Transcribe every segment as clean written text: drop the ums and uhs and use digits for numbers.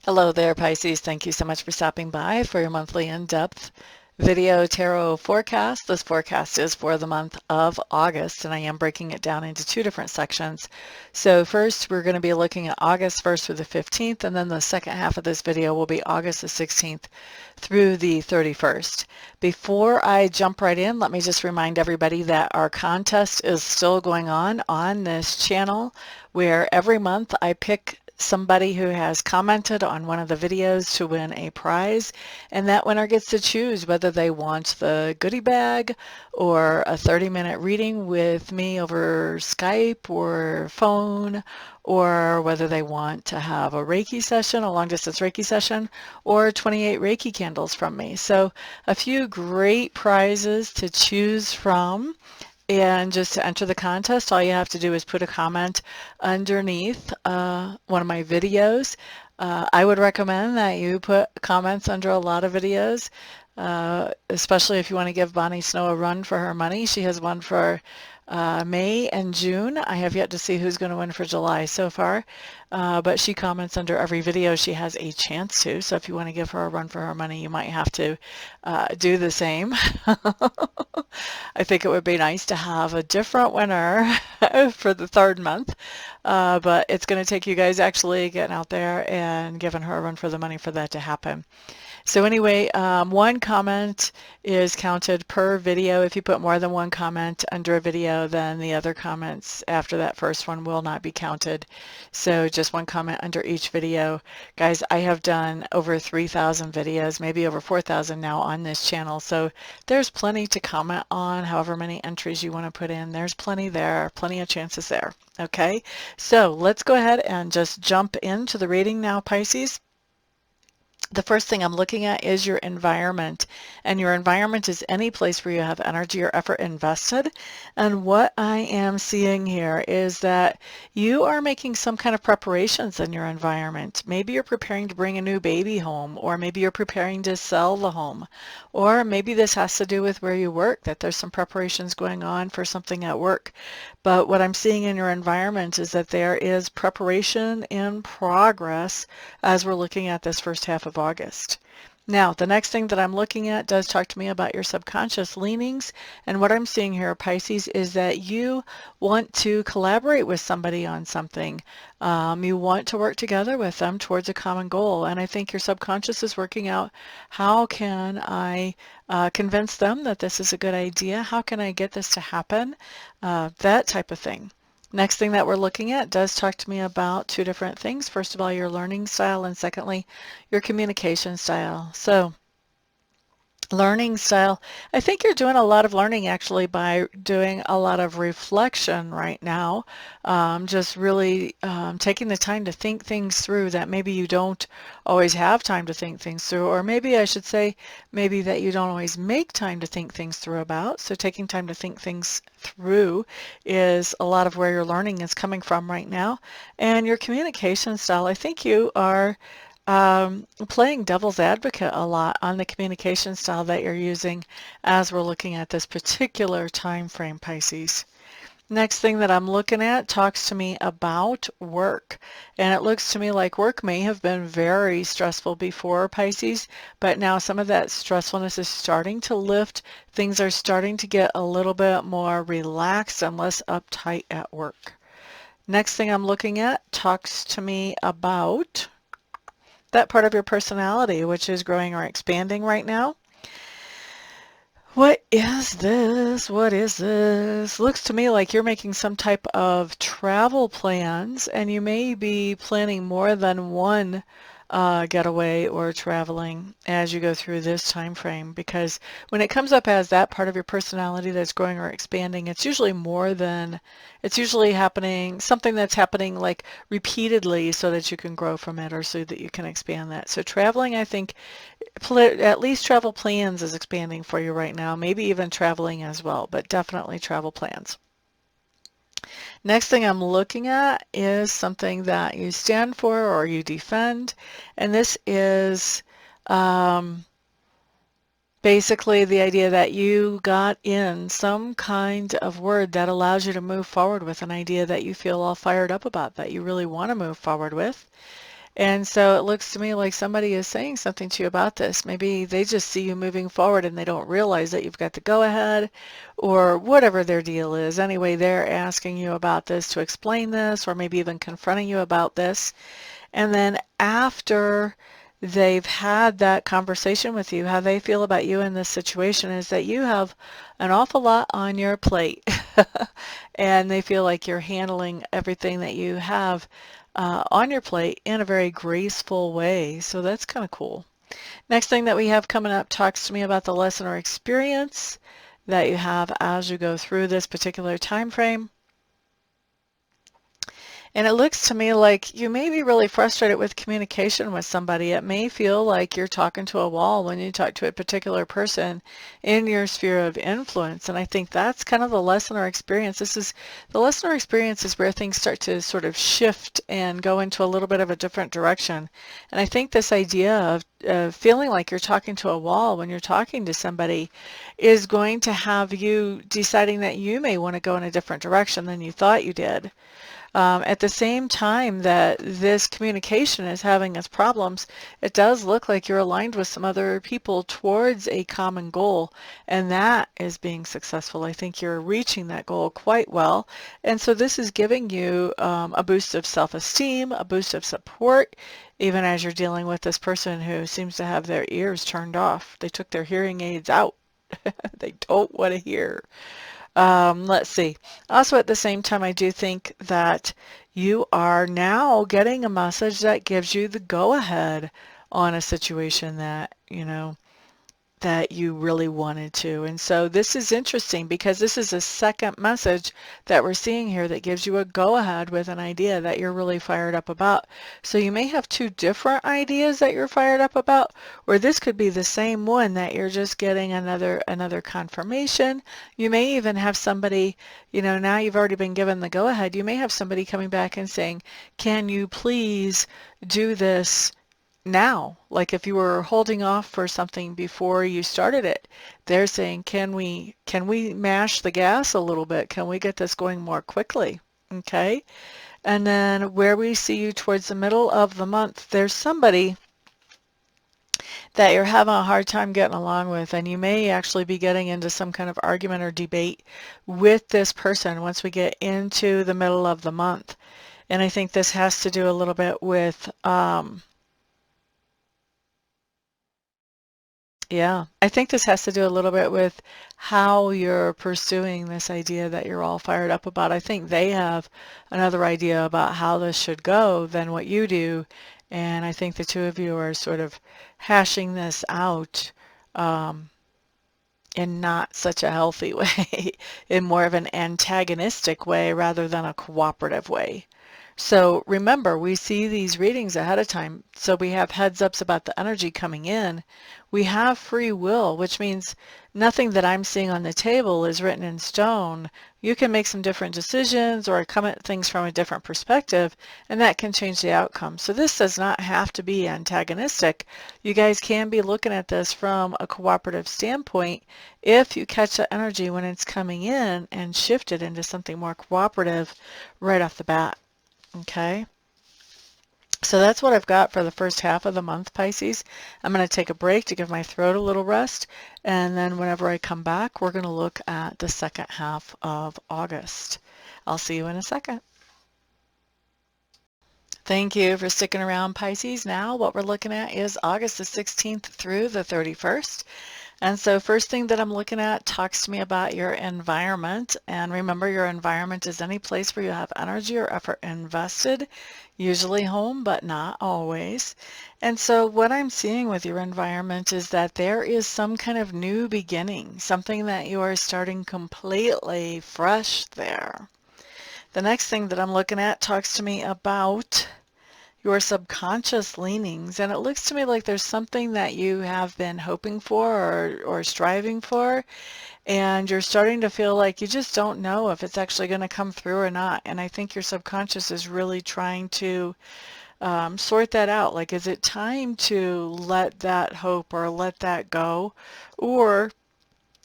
Hello there, Pisces. Thank you so much for stopping by for your monthly in-depth video tarot forecast. This forecast is for the month of August, and I am breaking it down into two different sections. So first, we're going to be looking at August 1st through the 15th, and then the second half of this video will be August the 16th through the 31st. Before I jump right in, let me just remind everybody that our contest is still going on this channel, where every month I pick somebody who has commented on one of the videos to win a prize, and that winner gets to choose whether they want the goodie bag or a 30-minute reading with me over Skype or phone, or whether they want to have a Reiki session, a long-distance Reiki session, or 28 Reiki candles from me. So a few great prizes to choose from. And just to enter the contest, all you have to do is put a comment underneath one of my videos. I would recommend that you put comments under a lot of videos, especially if you want to give Bonnie Snow a run for her money. She has one for May and June. I have yet to see who's going to win for July so far, but she comments under every video she has a chance to. So if you want to give her a run for her money, you might have to do the same. I think it would be nice to have a different winner for the third month, but it's going to take you guys actually getting out there and giving her a run for the money for that to happen. So anyway, one comment is counted per video. If you put more than one comment under a video, then the other comments after that first one will not be counted. So just one comment under each video. Guys, I have done over 3,000 videos, maybe over 4,000 now on this channel. So there's plenty to comment on, however many entries you want to put in. There's plenty there, plenty of chances there. Okay, so let's go ahead and just jump into the reading now, Pisces. The first thing I'm looking at is your environment, and your environment is any place where you have energy or effort invested. And what I am seeing here is that you are making some kind of preparations in your environment. Maybe you're preparing to bring a new baby home, or maybe you're preparing to sell the home, or maybe this has to do with where you work, that there's some preparations going on for something at work. But what I'm seeing in your environment is that there is preparation in progress as we're looking at this first half of August. Now, the next thing that I'm looking at does talk to me about your subconscious leanings, and what I'm seeing here, Pisces, is that you want to collaborate with somebody on something. You want to work together with them towards a common goal, and I think your subconscious is working out, how can I convince them that this is a good idea? How can I get this to happen? That type of thing. Next thing that we're looking at does talk to me about two different things. First of all, your learning style, and secondly, your communication style. So learning style, I think you're doing a lot of learning actually by doing a lot of reflection right now, just really taking the time to think things through that maybe you don't always have time to think things through, or maybe I should say maybe that you don't always make time to think things through about. So taking time to think things through is a lot of where your learning is coming from right now. And your communication style, I think you are playing devil's advocate a lot on the communication style that you're using as we're looking at this particular time frame, Pisces. Next thing that I'm looking at talks to me about work, and it looks to me like work may have been very stressful before, Pisces, but now some of that stressfulness is starting to lift. Things are starting to get a little bit more relaxed and less uptight at work. Next thing I'm looking at talks to me about that part of your personality which is growing or expanding right now. What is this? What is this? Looks to me like you're making some type of travel plans, and you may be planning more than one getaway or traveling as you go through this time frame, because when it comes up as that part of your personality that's growing or expanding, it's usually more than, it's usually happening, something that's happening like repeatedly so that you can grow from it or so that you can expand that. So traveling, I think, at least travel plans is expanding for you right now, maybe even traveling as well, but definitely travel plans. Next thing I'm looking at is something that you stand for or you defend, and this is basically the idea that you got in some kind of word that allows you to move forward with an idea that you feel all fired up about, that you really want to move forward with. And so it looks to me like somebody is saying something to you about this. Maybe they just see you moving forward and they don't realize that you've got the go-ahead or whatever their deal is. Anyway, they're asking you about this to explain this or maybe even confronting you about this. And then after they've had that conversation with you, how they feel about you in this situation is that you have an awful lot on your plate. And they feel like you're handling everything that you have on your plate in a very graceful way. So that's kind of cool. Next thing that we have coming up talks to me about the lesson or experience that you have as you go through this particular time frame. And it looks to me like you may be really frustrated with communication with somebody. It may feel like you're talking to a wall when you talk to a particular person in your sphere of influence. And I think that's kind of the lesson or experience. The lesson or experience is where things start to sort of shift and go into a little bit of a different direction. And I think this idea of feeling like you're talking to a wall when you're talking to somebody is going to have you deciding that you may want to go in a different direction than you thought you did. At the same time that this communication is having its problems, it does look like you're aligned with some other people towards a common goal, and that is being successful. I think you're reaching that goal quite well, and so this is giving you a boost of self-esteem, a boost of support, even as you're dealing with this person who seems to have their ears turned off. They took their hearing aids out. They don't want to hear. Let's see. Also, at the same time, I do think that you are now getting a message that gives you the go-ahead on a situation that, that you really wanted to. And so this is interesting because this is a second message that we're seeing here that gives you a go-ahead with an idea that you're really fired up about. So you may have two different ideas that you're fired up about, or this could be the same one that you're just getting another confirmation. You may even have somebody, now you've already been given the go-ahead, you may have somebody coming back and saying, can you please do this now? Like if you were holding off for something before you started it, they're saying, can we mash the gas a little bit? Can we get this going more quickly? Okay. And then where we see you towards the middle of the month, there's somebody that you're having a hard time getting along with, and you may actually be getting into some kind of argument or debate with this person once we get into the middle of the month. And I think this has to do a little bit with yeah, I think this has to do a little bit with how you're pursuing this idea that you're all fired up about. I think they have another idea about how this should go than what you do, and I think the two of you are sort of hashing this out um, in not such a healthy way, in more of an antagonistic way rather than a cooperative way. So remember, we see these readings ahead of time, so we have heads ups about the energy coming in. We have free will, which means nothing that I'm seeing on the table is written in stone. You can make some different decisions or come at things from a different perspective, and that can change the outcome. So this does not have to be antagonistic. You guys can be looking at this from a cooperative standpoint if you catch the energy when it's coming in and shift it into something more cooperative right off the bat. Okay, so that's what I've got for the first half of the month, Pisces. I'm going to take a break to give my throat a little rest, and then whenever I come back, we're going to look at the second half of August. I'll see you in a second. Thank you for sticking around, Pisces. Now what we're looking at is August the 16th through the 31st. And so first thing that I'm looking at talks to me about your environment. And remember, your environment is any place where you have energy or effort invested, usually home, but not always. And so what I'm seeing with your environment is that there is some kind of new beginning, something that you are starting completely fresh there. The next thing that I'm looking at talks to me about your subconscious leanings, and it looks to me like there's something that you have been hoping for or striving for, and you're starting to feel like you just don't know if it's actually going to come through or not. And I think your subconscious is really trying to sort that out. Like, is it time to let that hope or let that go, or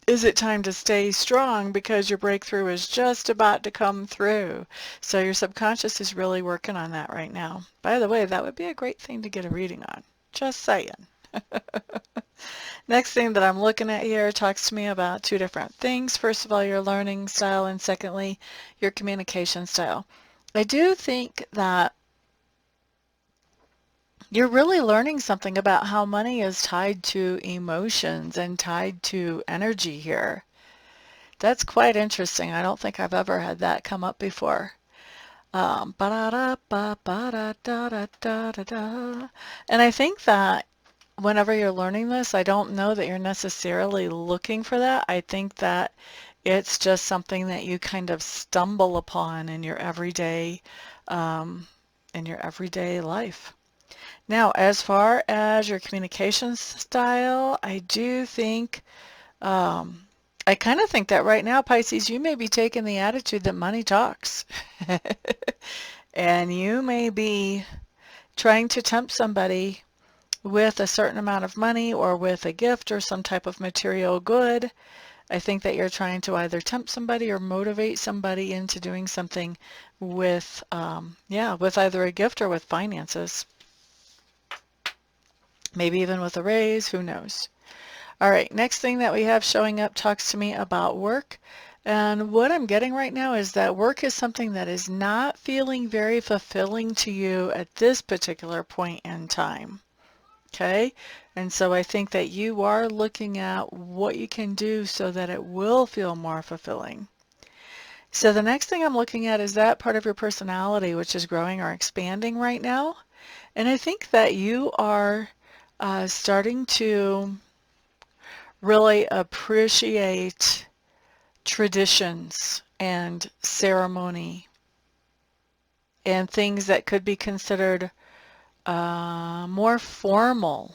is it time to stay strong because your breakthrough is just about to come through? So your subconscious is really working on that right now. By the way, that would be a great thing to get a reading on. Just saying. Next thing that I'm looking at here talks to me about two different things. First of all, your learning style, and secondly, your communication style. I do think that you're really learning something about how money is tied to emotions and tied to energy here. That's quite interesting. I don't think I've ever had that come up before. Ba-da-da-ba-ba-da-da-da-da-da. And I think that whenever you're learning this, I don't know that you're necessarily looking for that. I think that it's just something that you kind of stumble upon in your everyday life. Now, as far as your communication style, I do think, I kind of think that right now, Pisces, you may be taking the attitude that money talks. And you may be trying to tempt somebody with a certain amount of money or with a gift or some type of material good. I think that you're trying to either tempt somebody or motivate somebody into doing something with, with either a gift or with finances. Maybe even with a raise, who knows? All right, next thing that we have showing up talks to me about work. And what I'm getting right now is that work is something that is not feeling very fulfilling to you at this particular point in time. Okay? And so I think that you are looking at what you can do so that it will feel more fulfilling. So the next thing I'm looking at is that part of your personality which is growing or expanding right now. And I think that you are starting to really appreciate traditions and ceremony and things that could be considered more formal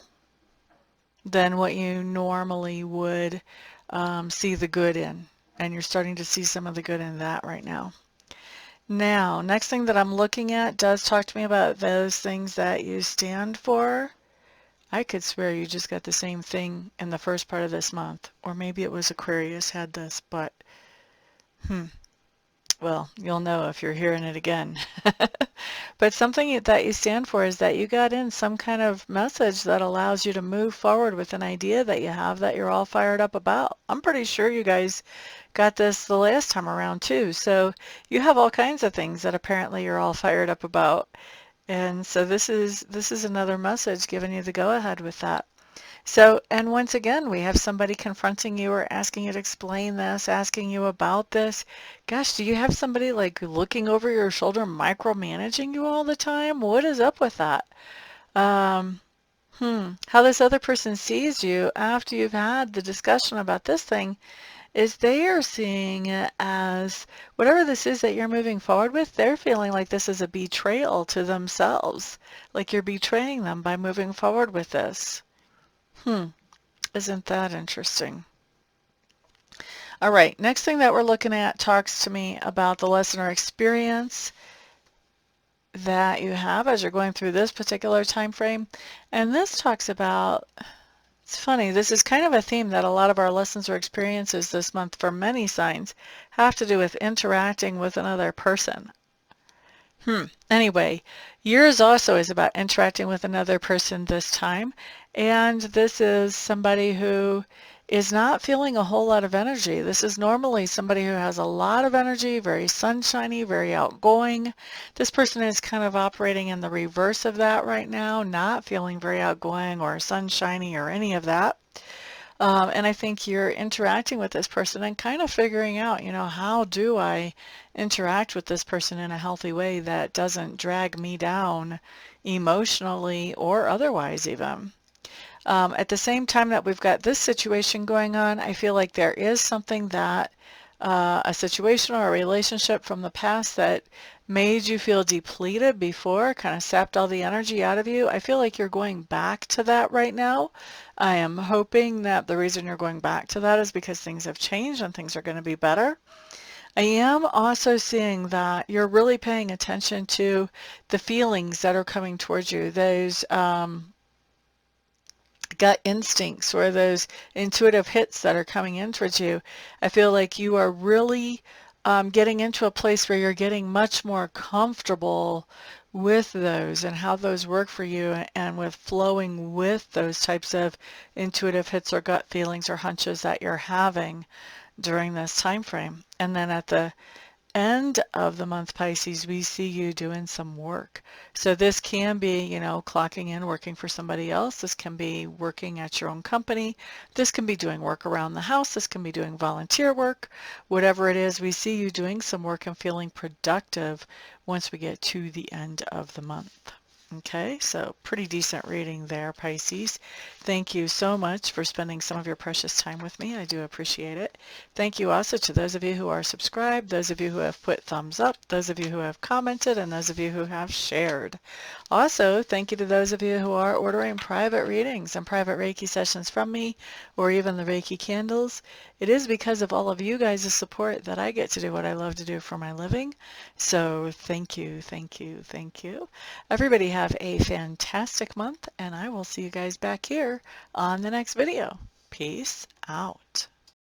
than what you normally would see the good in. And you're starting to see some of the good in that right now. Now, next thing that I'm looking at does talk to me about those things that you stand for. I could swear you just got the same thing in the first part of this month. Or maybe it was Aquarius had this, but well, you'll know if you're hearing it again. But something that you stand for is that you got in some kind of message that allows you to move forward with an idea that you have that you're all fired up about. I'm pretty sure you guys got this the last time around too. So you have all kinds of things that apparently you're all fired up about. And so this is another message giving you the go-ahead with that. So, and once again, we have somebody confronting you or asking you to explain this, asking you about this. Gosh, do you have somebody like looking over your shoulder, micromanaging you all the time? What is up with that? How this other person sees you after you've had the discussion about this thing is they are seeing it as whatever this is that you're moving forward with, they're feeling like this is a betrayal to themselves, like you're betraying them by moving forward with this. Isn't that interesting? All right, next thing that we're looking at talks to me about the lesson or experience that you have as you're going through this particular time frame. And this talks about, it's funny, this is kind of a theme that a lot of our lessons or experiences this month for many signs have to do with interacting with another person. Anyway, yours also is about interacting with another person this time, and this is somebody who is not feeling a whole lot of energy. This is normally somebody who has a lot of energy, very sunshiny, very outgoing. This person is kind of operating in the reverse of that right now, not feeling very outgoing or sunshiny or any of that. And I think you're interacting with this person and kind of figuring out, how do I interact with this person in a healthy way that doesn't drag me down emotionally or otherwise even. At the same time that we've got this situation going on, I feel like there is something that a situation or a relationship from the past that made you feel depleted before, kind of sapped all the energy out of you. I feel like you're going back to that right now. I am hoping that the reason you're going back to that is because things have changed and things are going to be better. I am also seeing that you're really paying attention to the feelings that are coming towards you, those gut instincts or those intuitive hits that are coming in towards you. I feel like you are really getting into a place where you're getting much more comfortable with those and how those work for you, and with flowing with those types of intuitive hits or gut feelings or hunches that you're having during this time frame. And then at the end of the month, Pisces, we see you doing some work. So this can be, clocking in, working for somebody else. This can be working at your own company. This can be doing work around the house. This can be doing volunteer work. Whatever it is, we see you doing some work and feeling productive once we get to the end of the month. Okay, so pretty decent reading there, Pisces. Thank you so much for spending some of your precious time with me. I do appreciate it. Thank you also to those of you who are subscribed, those of you who have put thumbs up, those of you who have commented, and those of you who have shared. Also, thank you to those of you who are ordering private readings and private Reiki sessions from me, or even the Reiki candles. It is because of all of you guys' support that I get to do what I love to do for my living. So thank you, thank you, thank you. Everybody have a fantastic month, and I will see you guys back here on the next video. Peace out.